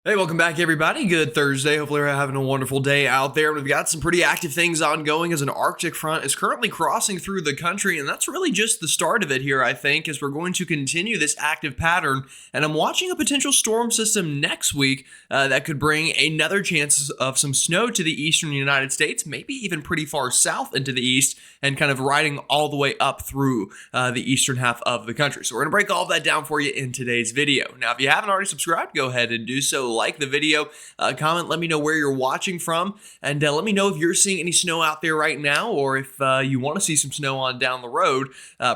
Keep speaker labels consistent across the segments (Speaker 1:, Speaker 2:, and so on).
Speaker 1: Hey, welcome back, everybody. Good Thursday. Hopefully, you're having a wonderful day out there. We've got some pretty active things ongoing as an Arctic front is currently crossing through the country, and that's really just the start of it here, I think, as we're going to continue this active pattern. And I'm watching a potential storm system next week that could bring another chance of some snow to the eastern United States, maybe even pretty far south into the east, and kind of riding all the way up through the eastern half of the country. So we're going to break all of that down for you in today's video. Now, if you haven't already subscribed, go ahead and do so. Like the video, comment, let me know where you're watching from, and let me know if you're seeing any snow out there right now, or if you want to see some snow on down the road.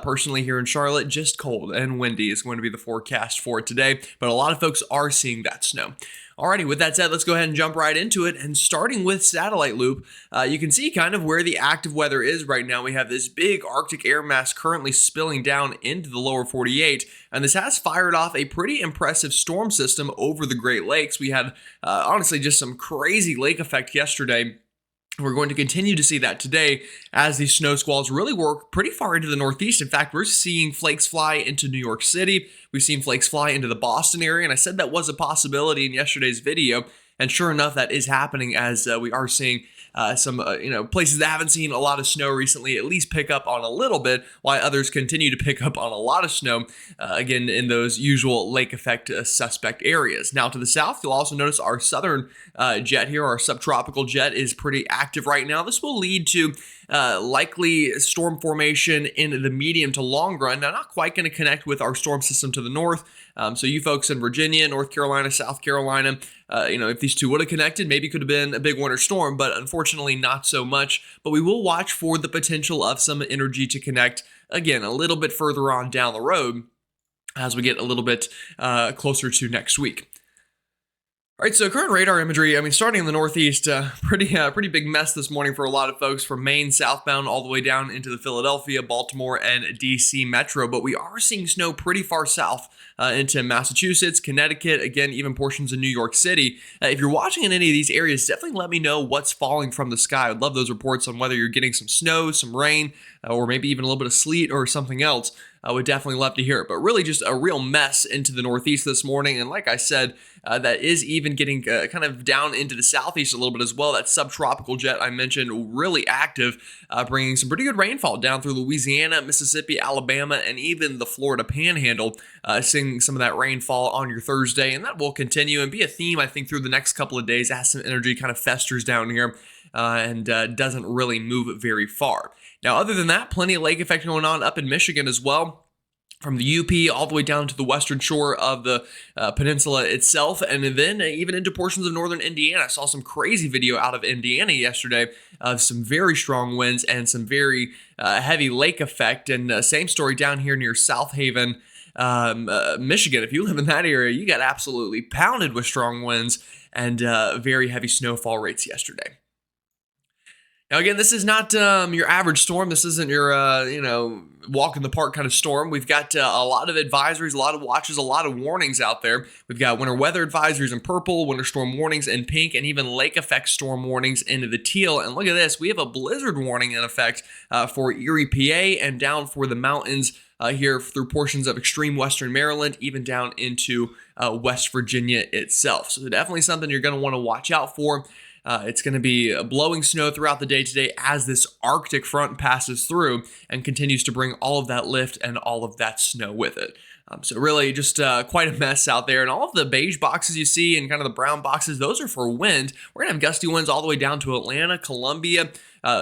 Speaker 1: Personally, here in Charlotte, just cold and windy is going to be the forecast for today, but a lot of folks are seeing that snow. Alrighty, with that said, let's go ahead and jump right into it. And starting with satellite loop, you can see kind of where the active weather is right now. We have this big Arctic air mass currently spilling down into the lower 48, and this has fired off a pretty impressive storm system over the Great Lakes. We had, honestly, just some crazy lake effect yesterday. We're going to continue to see that today as these snow squalls really work pretty far into the northeast. In fact, we're seeing flakes fly into New York City. We've seen flakes fly into the Boston area, and I said that was a possibility in yesterday's video. And sure enough, that is happening as we are seeing some places that haven't seen a lot of snow recently at least pick up on a little bit, while others continue to pick up on a lot of snow, again, in those usual lake effect suspect areas. Now to the south, you'll also notice our southern jet here, our subtropical jet, is pretty active right now. This will lead to likely storm formation in the medium to long run. Now, not quite going to connect with our storm system to the north. So you folks in Virginia, North Carolina, South Carolina, if these two would have connected, maybe could have been a big winter storm, but unfortunately not so much. But we will watch for the potential of some energy to connect, again, a little bit further on down the road as we get a little bit closer to next week. All right, so current radar imagery, starting in the northeast, pretty big mess this morning for a lot of folks from Maine southbound all the way down into the Philadelphia, Baltimore, and DC metro. But we are seeing snow pretty far south into Massachusetts, Connecticut, again, even portions of New York City. If you're watching in any of these areas, definitely let me know what's falling from the sky. I'd love those reports on whether you're getting some snow, some rain, or maybe even a little bit of sleet or something else. I would definitely love to hear it. But really just a real mess into the northeast this morning. And like I said, that is even getting kind of down into the southeast a little bit as well. That subtropical jet I mentioned, really active, bringing some pretty good rainfall down through Louisiana, Mississippi, Alabama, and even the Florida Panhandle, seeing some of that rainfall on your Thursday. And that will continue and be a theme, I think, through the next couple of days as some energy kind of festers down here and doesn't really move very far. Now, other than that, plenty of lake effect going on up in Michigan as well, from the UP all the way down to the western shore of the peninsula itself, and then even into portions of northern Indiana. I saw some crazy video out of Indiana yesterday of some very strong winds and some very heavy lake effect, and same story down here near South Haven, Michigan. If you live in that area, you got absolutely pounded with strong winds and very heavy snowfall rates yesterday. Now, again, this is not your average storm. This isn't your, walk in the park kind of storm. We've got a lot of advisories, a lot of watches, a lot of warnings out there. We've got winter weather advisories in purple, winter storm warnings in pink, and even lake effect storm warnings into the teal. And look at this. We have a blizzard warning in effect for Erie, PA, and down for the mountains here through portions of extreme western Maryland, even down into West Virginia itself. So definitely something you're going to want to watch out for. It's going to be blowing snow throughout the day today as this Arctic front passes through and continues to bring all of that lift and all of that snow with it. So really just quite a mess out there. And all of the beige boxes you see and kind of the brown boxes, those are for wind. We're going to have gusty winds all the way down to Atlanta, Columbia,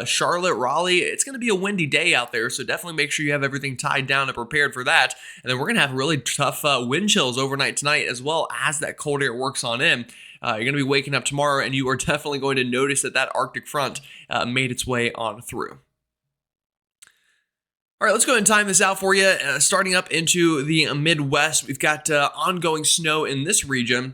Speaker 1: Charlotte, Raleigh. It's going to be a windy day out there, so definitely make sure you have everything tied down and prepared for that. And then we're going to have really tough wind chills overnight tonight as well as that cold air works on in. You're going to be waking up tomorrow, and you are definitely going to notice that Arctic front made its way on through. All right, let's go ahead and time this out for you. Starting up into the Midwest, we've got ongoing snow in this region.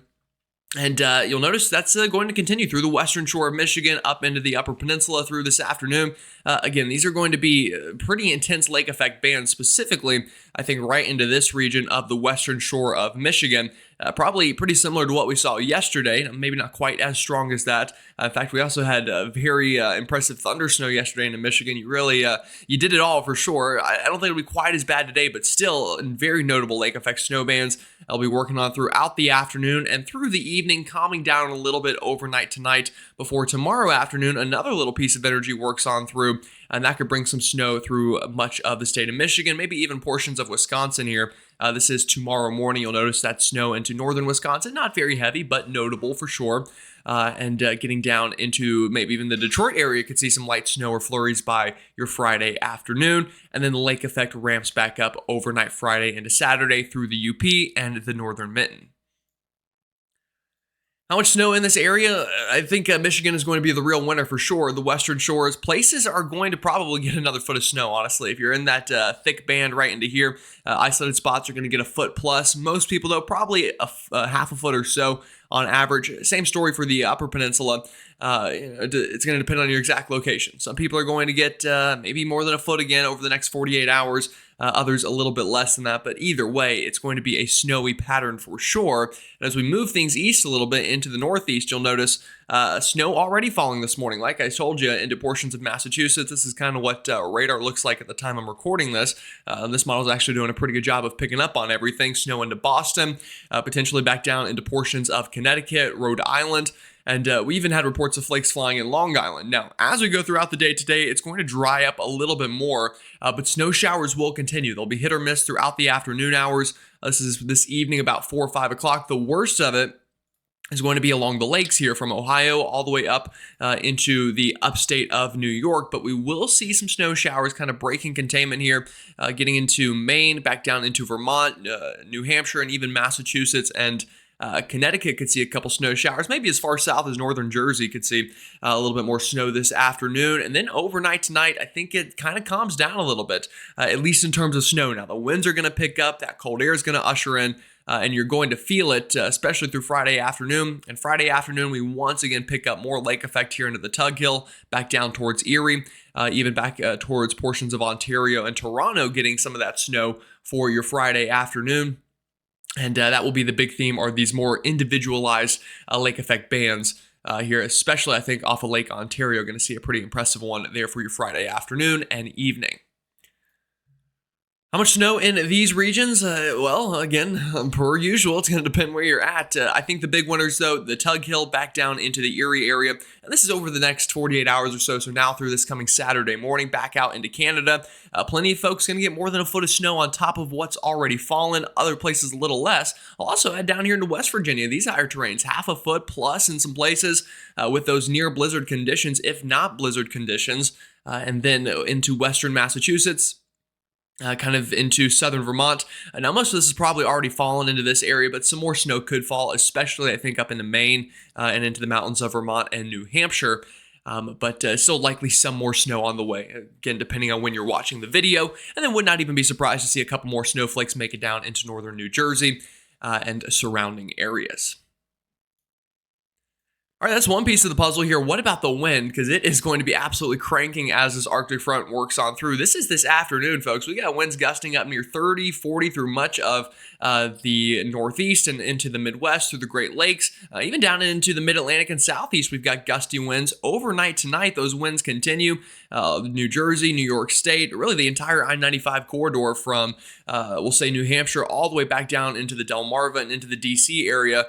Speaker 1: And you'll notice that's going to continue through the western shore of Michigan, up into the upper peninsula through this afternoon. Again, these are going to be pretty intense lake effect bands, specifically, I think, right into this region of the western shore of Michigan. probably pretty similar to what we saw yesterday, maybe not quite as strong as that. In fact, we also had a very impressive thunder snow yesterday in Michigan. You really, you did it all for sure. I don't think it'll be quite as bad today, but still very notable lake effect snow bands I'll be working on throughout the afternoon and through the evening, calming down a little bit overnight tonight before tomorrow afternoon. Another little piece of energy works on through, and that could bring some snow through much of the state of Michigan, maybe even portions of Wisconsin here. This is tomorrow morning. You'll notice that snow into northern Wisconsin, not very heavy, but notable for sure. And getting down into maybe even the Detroit area, could see some light snow or flurries by your Friday afternoon. And then the lake effect ramps back up overnight Friday into Saturday through the UP and the northern mitten. How much snow in this area? I think Michigan is going to be the real winner for sure. The western shores, places are going to probably get another foot of snow, honestly. If you're in that thick band right into here, isolated spots are going to get a foot plus. Most people, though, probably a half a foot or so on average. Same story for the Upper Peninsula. It's going to depend on your exact location. Some people are going to get maybe more than a foot again over the next 48 hours. Others a little bit less than that, but either way, it's going to be a snowy pattern for sure. And as we move things east a little bit into the northeast, you'll notice snow already falling this morning. Like I told you, into portions of Massachusetts. This is kind of what radar looks like at the time I'm recording this. This model is actually doing a pretty good job of picking up on everything. Snow into Boston, potentially back down into portions of Connecticut, Rhode Island. And we even had reports of flakes flying in Long Island. Now, as we go throughout the day today, it's going to dry up a little bit more, but snow showers will continue. They'll be hit or miss throughout the afternoon hours. This is this evening about 4 or 5 o'clock. The worst of it is going to be along the lakes here from Ohio all the way up into the upstate of New York. But we will see some snow showers kind of breaking containment here, getting into Maine, back down into Vermont, New Hampshire, and even Massachusetts and Connecticut could see a couple snow showers. Maybe as far south as northern Jersey could see a little bit more snow this afternoon. And then overnight tonight, I think it kind of calms down a little bit, at least in terms of snow. Now, the winds are going to pick up. That cold air is going to usher in, and you're going to feel it, especially through Friday afternoon. And Friday afternoon, we once again pick up more lake effect here into the Tug Hill, back down towards Erie, even back towards portions of Ontario and Toronto, getting some of that snow for your Friday afternoon. And that will be the big theme, are these more individualized lake effect bands here, especially I think off of Lake Ontario. Going to see a pretty impressive one there for your Friday afternoon and evening. How much snow in these regions? Well, again, per usual, it's going to depend where you're at. I think the big winners, though, the Tug Hill back down into the Erie area. And this is over the next 48 hours or so. So now through this coming Saturday morning, back out into Canada. Plenty of folks going to get more than a foot of snow on top of what's already fallen. Other places a little less. I'll also add down here into West Virginia, these higher terrains, half a foot plus in some places with those near blizzard conditions, if not blizzard conditions. And then into western Massachusetts. Kind of into southern Vermont. Now, most of this has probably already fallen into this area, but some more snow could fall, especially, I think, up into Maine and into the mountains of Vermont and New Hampshire. But still likely some more snow on the way, again, depending on when you're watching the video. And then would not even be surprised to see a couple more snowflakes make it down into northern New Jersey and surrounding areas. All right, that's one piece of the puzzle here. What about the wind? Because it is going to be absolutely cranking as this Arctic front works on through. This is this afternoon, folks. We got winds gusting up near 30, 40 through much of the Northeast and into the Midwest through the Great Lakes. Even down into the Mid-Atlantic and Southeast, we've got gusty winds. Overnight tonight, those winds continue. New Jersey, New York State, really the entire I-95 corridor from, we'll say, New Hampshire all the way back down into the Delmarva and into the D.C. area.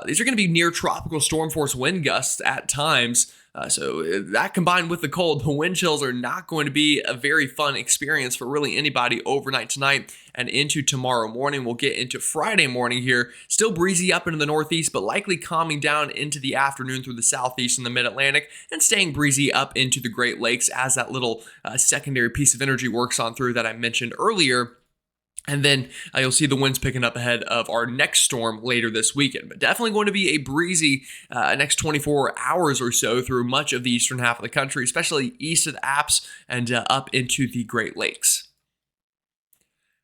Speaker 1: These are going to be near tropical storm force wind gusts at times. So that combined with the cold, the wind chills are not going to be a very fun experience for really anybody overnight tonight and into tomorrow morning. We'll get into Friday morning here. Still breezy up into the northeast, but likely calming down into the afternoon through the southeast and the mid-Atlantic and staying breezy up into the Great Lakes as that little secondary piece of energy works on through that I mentioned earlier. And then you'll see the winds picking up ahead of our next storm later this weekend. But definitely going to be a breezy next 24 hours or so through much of the eastern half of the country, especially east of the Alps and up into the Great Lakes.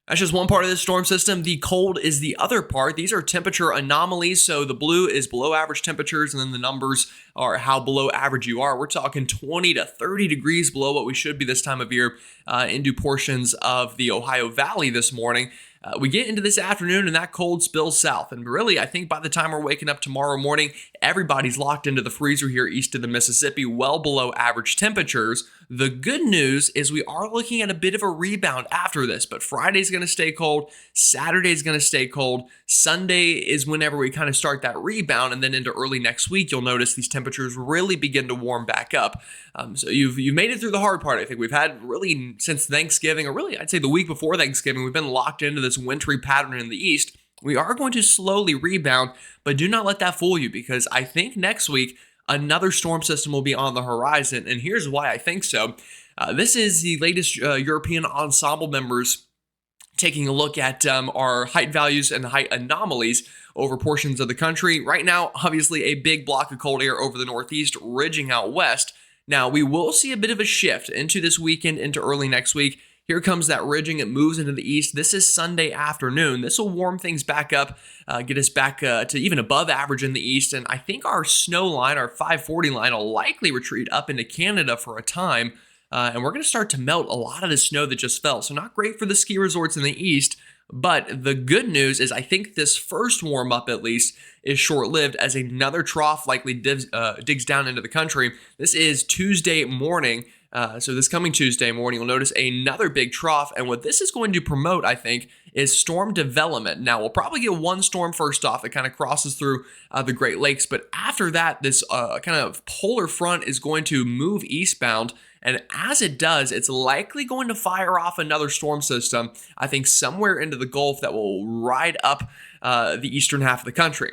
Speaker 1: That's just one part of this storm system. The cold is the other part. These are temperature anomalies. So the blue is below average temperatures, and then the numbers are how below average you are. We're talking 20 to 30 degrees below what we should be this time of year into portions of the Ohio Valley this morning. We get into this afternoon and that cold spills south. And really, I think by the time we're waking up tomorrow morning, everybody's locked into the freezer here east of the Mississippi, well below average temperatures. The good news is we are looking at a bit of a rebound after this, but Friday's going to stay cold, Saturday's going to stay cold, Sunday is whenever we kind of start that rebound, and then into early next week, you'll notice these temperatures really begin to warm back up. So you've made it through the hard part. I think we've had really since Thanksgiving, or really I'd say the week before Thanksgiving, we've been locked into this wintry pattern in the east. We are going to slowly rebound, but do not let that fool you, because I think next week another storm system will be on the horizon, and here's why I think so. This is the latest European ensemble members taking a look at our height values and height anomalies over portions of the country. Right now, obviously, a big block of cold air over the northeast, ridging out west. Now, we will see a bit of a shift into this weekend, into early next week. Here comes that ridging. It moves into the east. This is Sunday afternoon. This will warm things back up, get us back to even above average in the east. And I think our snow line, our 540 line, will likely retreat up into Canada for a time. And we're going to start to melt a lot of the snow that just fell. So not great for the ski resorts in the east. But the good news is I think this first warm up, at least, is short-lived, as another trough likely digs down into the country. This is Tuesday morning. So this coming Tuesday morning, you'll notice another big trough. And what this is going to promote, I think, is storm development. Now, we'll probably get one storm first off that kind of crosses through the Great Lakes. But after that, this kind of polar front is going to move eastbound. And as it does, it's likely going to fire off another storm system, I think, somewhere into the Gulf that will ride up the eastern half of the country.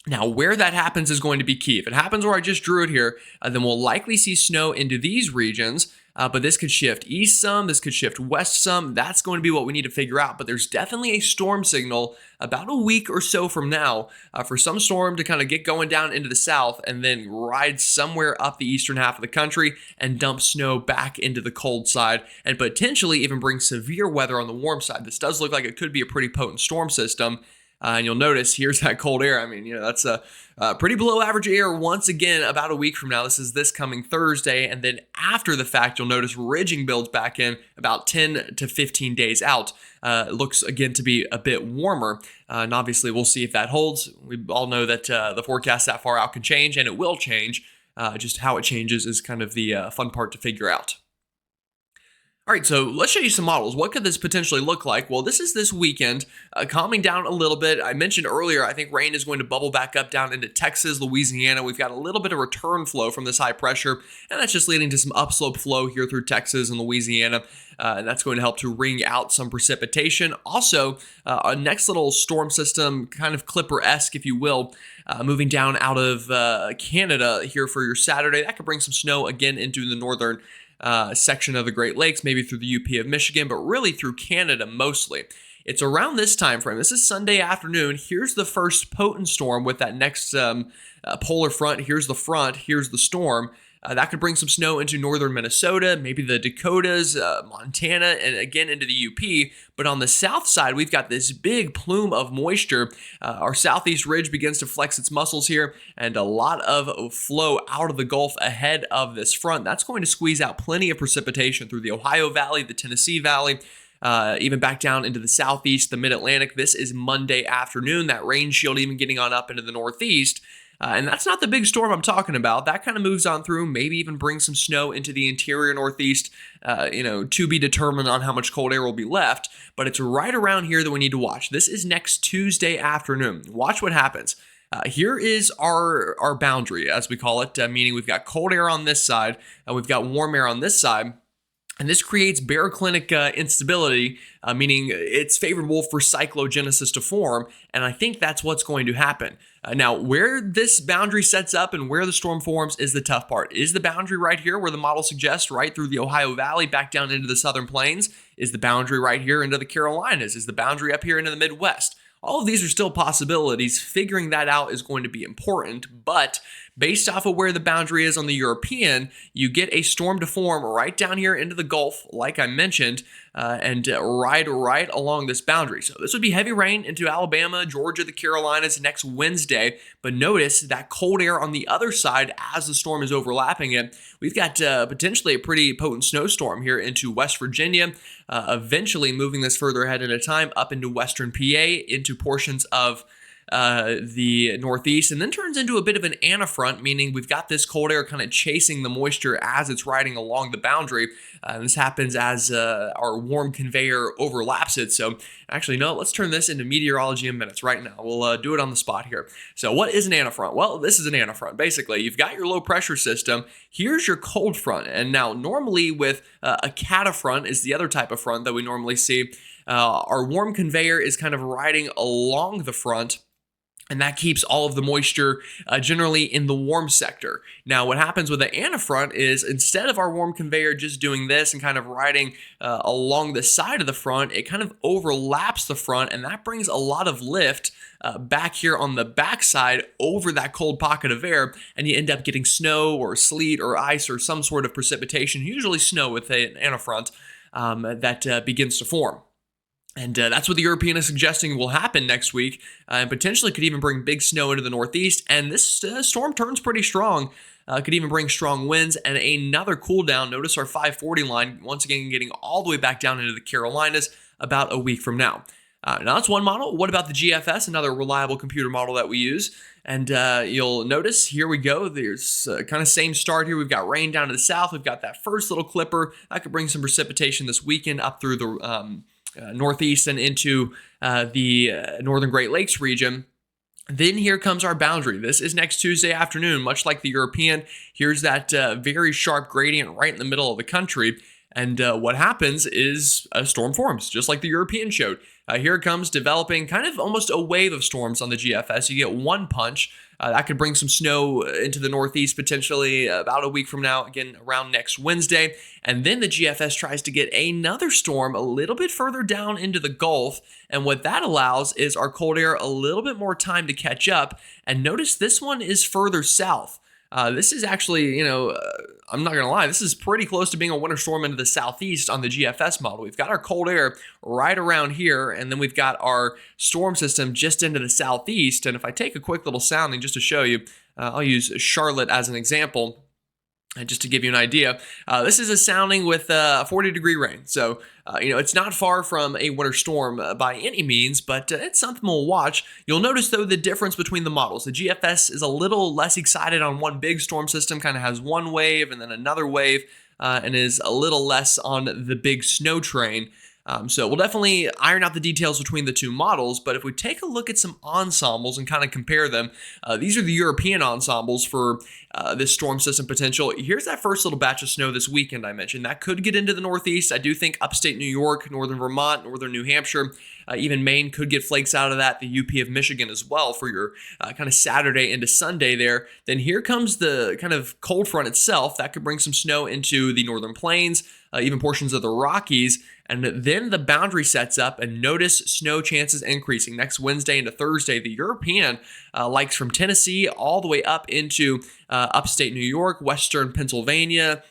Speaker 1: Now, where that happens is going to be key. If it happens where I just drew it here, then we'll likely see snow into these regions, but this could shift east some, this could shift west some. That's going to be what we need to figure out. But there's definitely a storm signal about a week or so from now for some storm to kind of get going down into the south and then ride somewhere up the eastern half of the country and dump snow back into the cold side and potentially even bring severe weather on the warm side. This does look like it could be a pretty potent storm system. And you'll notice here's that cold air. I mean, that's a pretty below average air once again about a week from now. This is this coming Thursday. And then after the fact, you'll notice ridging builds back in about 10 to 15 days out. It looks again to be a bit warmer. And obviously, we'll see if that holds. We all know that the forecast that far out can change, and it will change. Just how it changes is kind of the fun part to figure out. All right, so let's show you some models. What could this potentially look like? Well, this is this weekend, calming down a little bit. I mentioned earlier, I think rain is going to bubble back up down into Texas, Louisiana. We've got a little bit of return flow from this high pressure, and that's just leading to some upslope flow here through Texas and Louisiana. And that's going to help to wring out some precipitation. Also, a next little storm system, kind of Clipper-esque, if you will, moving down out of Canada here for your Saturday. That could bring some snow again into the northern section of the Great Lakes, maybe through the UP of Michigan, but really through Canada mostly. It's around this time frame. This is Sunday afternoon. Here's the first potent storm with that next polar front. Here's the front. Here's the storm. That could bring some snow into northern Minnesota, maybe the Dakotas, Montana, and again into the UP. But on the south side, we've got this big plume of moisture. Our southeast ridge begins to flex its muscles here, and a lot of flow out of the Gulf ahead of this front. That's going to squeeze out plenty of precipitation through the Ohio Valley, the Tennessee Valley, even back down into the southeast, the mid-Atlantic. This is Monday afternoon. That rain shield even getting on up into the northeast. And that's not the big storm I'm talking about. That kind of moves on through, maybe even brings some snow into the interior northeast, to be determined on how much cold air will be left. But it's right around here that we need to watch. This is next Tuesday afternoon. Watch what happens. Here is our boundary, as we call it, meaning we've got cold air on this side, and we've got warm air on this side. And this creates baroclinic instability, meaning it's favorable for cyclogenesis to form. And I think that's what's going to happen. Now, where this boundary sets up and where the storm forms is the tough part. Is the boundary right here where the model suggests, right through the Ohio Valley back down into the southern plains? Is the boundary right here into the Carolinas? Is the boundary up here into the Midwest? All of these are still possibilities. Figuring that out is going to be important, but based off of where the boundary is on the European, you get a storm to form right down here into the Gulf, like I mentioned, and right along this boundary. So this would be heavy rain into Alabama, Georgia, the Carolinas next Wednesday. But notice that cold air on the other side as the storm is overlapping it. We've got potentially a pretty potent snowstorm here into West Virginia, eventually moving this further ahead in time up into western PA, into portions of the Northeast, and then turns into a bit of an anafront, meaning we've got this cold air kind of chasing the moisture as it's riding along the boundary. This happens as our warm conveyor overlaps it. So actually, no, let's turn this into Meteorology in Minutes right now. We'll do it on the spot here. So what is an anafront? Well, this is an anafront. Basically, you've got your low pressure system. Here's your cold front. And now normally with a catafront is the other type of front that we normally see. Our warm conveyor is kind of riding along the front, and that keeps all of the moisture generally in the warm sector. Now, what happens with the anafront is instead of our warm conveyor just doing this and kind of riding along the side of the front, it kind of overlaps the front, and that brings a lot of lift back here on the backside over that cold pocket of air, and you end up getting snow or sleet or ice or some sort of precipitation, usually snow with an anafront that begins to form. And that's what the European is suggesting will happen next week, and potentially could even bring big snow into the Northeast. And this storm turns pretty strong, could even bring strong winds and another cool down. Notice our 540 line, once again, getting all the way back down into the Carolinas about a week from now. Now, that's one model. What about the GFS, another reliable computer model that we use? And you'll notice, here we go. There's kind of same start here. We've got rain down to the south. We've got that first little clipper. That could bring some precipitation this weekend up through the Northeast and into the Northern Great Lakes region. Then here comes our boundary. This is next Tuesday afternoon, much like the European. Here's that very sharp gradient right in the middle of the country. And what happens is a storm forms, just like the European showed. Here it comes, developing kind of almost a wave of storms on the GFS. You get one punch. That could bring some snow into the Northeast potentially about a week from now, again, around next Wednesday. And then the GFS tries to get another storm a little bit further down into the Gulf. And what that allows is our cold air a little bit more time to catch up. And notice this one is further south. This is actually, I'm not going to lie, this is pretty close to being a winter storm into the southeast on the GFS model. We've got our cold air right around here, and then we've got our storm system just into the southeast. And if I take a quick little sounding just to show you, I'll use Charlotte as an example. Just to give you an idea, this is a sounding with a 40-degree rain. So, it's not far from a winter storm by any means, but it's something we'll watch. You'll notice, though, the difference between the models. The GFS is a little less excited on one big storm system, kind of has one wave and then another wave, and is a little less on the big snow train. So we'll definitely iron out the details between the two models, but if we take a look at some ensembles and kind of compare them, these are the European ensembles for this storm system potential. Here's that first little batch of snow this weekend I mentioned. That could get into the Northeast. I do think upstate New York, northern Vermont, northern New Hampshire, even Maine could get flakes out of that, the UP of Michigan as well for your kind of Saturday into Sunday there. Then here comes the kind of cold front itself. That could bring some snow into the northern plains, even portions of the Rockies. And then the boundary sets up, and notice snow chances increasing next Wednesday into Thursday. The European likes from Tennessee all the way up into upstate New York, western Pennsylvania,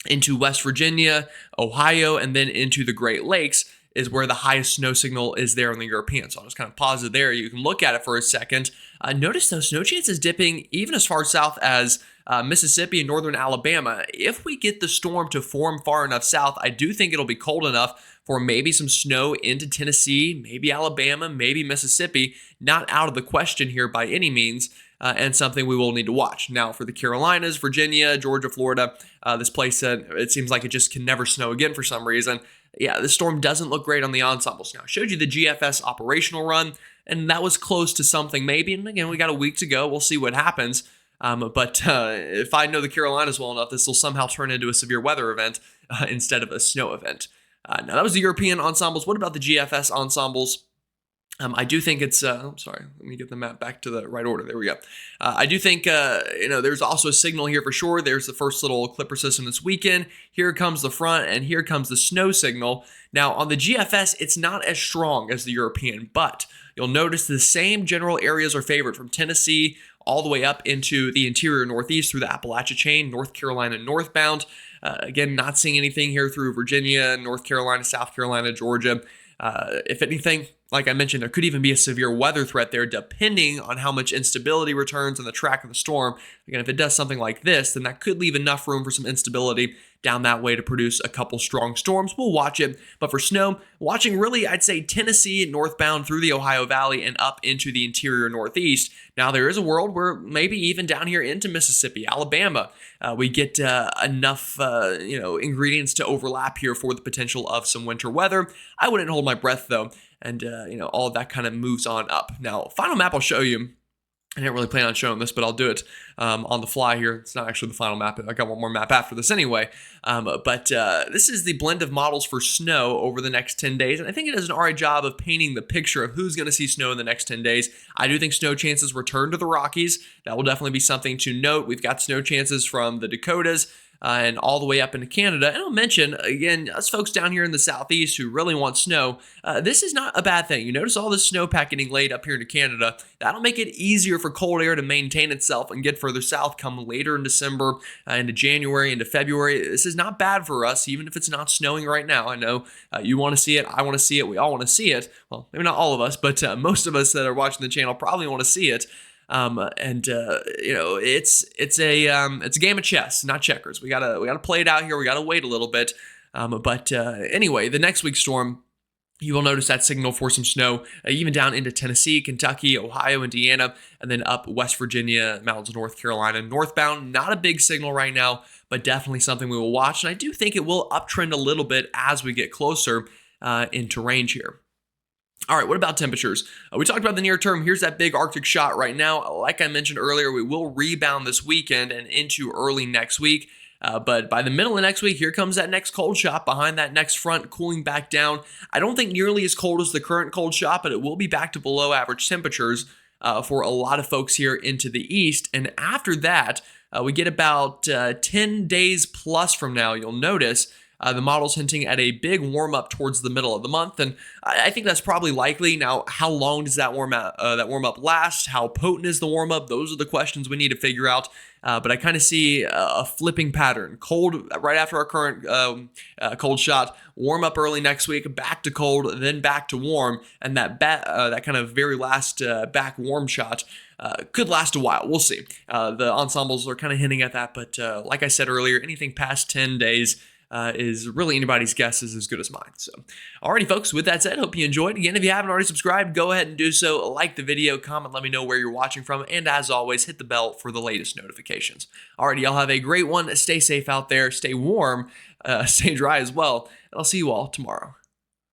Speaker 1: into West Virginia, Ohio, and then into the Great Lakes is where the highest snow signal is there on the European. So I'll just kind of pause it there. You can look at it for a second. Notice those snow chances dipping even as far south as Mississippi and northern Alabama. If we get the storm to form far enough south, I do think it'll be cold enough for maybe some snow into Tennessee, maybe Alabama, maybe Mississippi. Not out of the question here by any means, and something we will need to watch. Now, for the Carolinas, Virginia, Georgia, Florida, this place, it seems like it just can never snow again for some reason. Yeah, the storm doesn't look great on the ensembles. Now, I showed you the GFS operational run, and that was close to something maybe. And again, we got a week to go. We'll see what happens. But if I know the Carolinas well enough, this will somehow turn into a severe weather event instead of a snow event. Now, that was the European ensembles. What about the GFS ensembles? I do think it's, sorry, let me get the map back to the right order. There we go. I do think, there's also a signal here for sure. There's the first little clipper system this weekend. Here comes the front, and here comes the snow signal. Now, on the GFS, it's not as strong as the European, but you'll notice the same general areas are favored from Tennessee all the way up into the interior Northeast through the Appalachia chain, North Carolina northbound. Again, not seeing anything here through Virginia, North Carolina, South Carolina, Georgia. If anything, like I mentioned, there could even be a severe weather threat there depending on how much instability returns on the track of the storm. Again, if it does something like this, then that could leave enough room for some instability down that way to produce a couple strong storms. We'll watch it. But for snow, watching really, I'd say Tennessee northbound through the Ohio Valley and up into the interior Northeast. Now, there is a world where maybe even down here into Mississippi, Alabama, we get enough ingredients to overlap here for the potential of some winter weather. I wouldn't hold my breath, though. And, all of that kind of moves on up. Now, final map I'll show you. I didn't really plan on showing this, but I'll do it on the fly here. It's not actually the final map. I got one more map after this anyway. But this is the blend of models for snow over the next 10 days. And I think it does an alright job of painting the picture of who's going to see snow in the next 10 days. I do think snow chances return to the Rockies. That will definitely be something to note. We've got snow chances from the Dakotas, and all the way up into Canada. And I'll mention, again, us folks down here in the southeast who really want snow, this is not a bad thing. You notice all this snowpack getting laid up here into Canada. That'll make it easier for cold air to maintain itself and get further south come later in December, into January, into February. This is not bad for us, even if it's not snowing right now. I know you want to see it. I want to see it. We all want to see it. Well, maybe not all of us, but most of us that are watching the channel probably want to see it. It's a game of chess, not checkers. We gotta play it out here. We gotta wait a little bit. Anyway, the next week's storm, you will notice that signal for some snow, even down into Tennessee, Kentucky, Ohio, Indiana, and then up West Virginia, mountains of North Carolina, northbound. Not a big signal right now, but definitely something we will watch. And I do think it will uptrend a little bit as we get closer into range here. All right, what about temperatures? We talked about the near term. Here's that big Arctic shot right now. Like I mentioned earlier, we will rebound this weekend and into early next week. But by the middle of next week, here comes that next cold shot behind that next front, cooling back down. I don't think nearly as cold as the current cold shot, but it will be back to below average temperatures for a lot of folks here into the east. And after that, we get about 10 days plus from now, you'll notice the model's hinting at a big warm-up towards the middle of the month, and I think that's probably likely. Now, how long does that warm-up last? How potent is the warm-up? Those are the questions we need to figure out. But I kind of see a flipping pattern. Cold right after our current cold shot, warm up early next week, back to cold, then back to warm, and that kind of very last back warm shot could last a while. We'll see. The ensembles are kind of hinting at that, but like I said earlier, anything past 10 days is really anybody's guess is as good as mine. So, alrighty, folks, with that said, hope you enjoyed. Again, if you haven't already subscribed, go ahead and do so. Like the video, comment, let me know where you're watching from, and as always, hit the bell for the latest notifications. Alrighty, y'all have a great one. Stay safe out there, stay warm, stay dry as well, and I'll see you all tomorrow.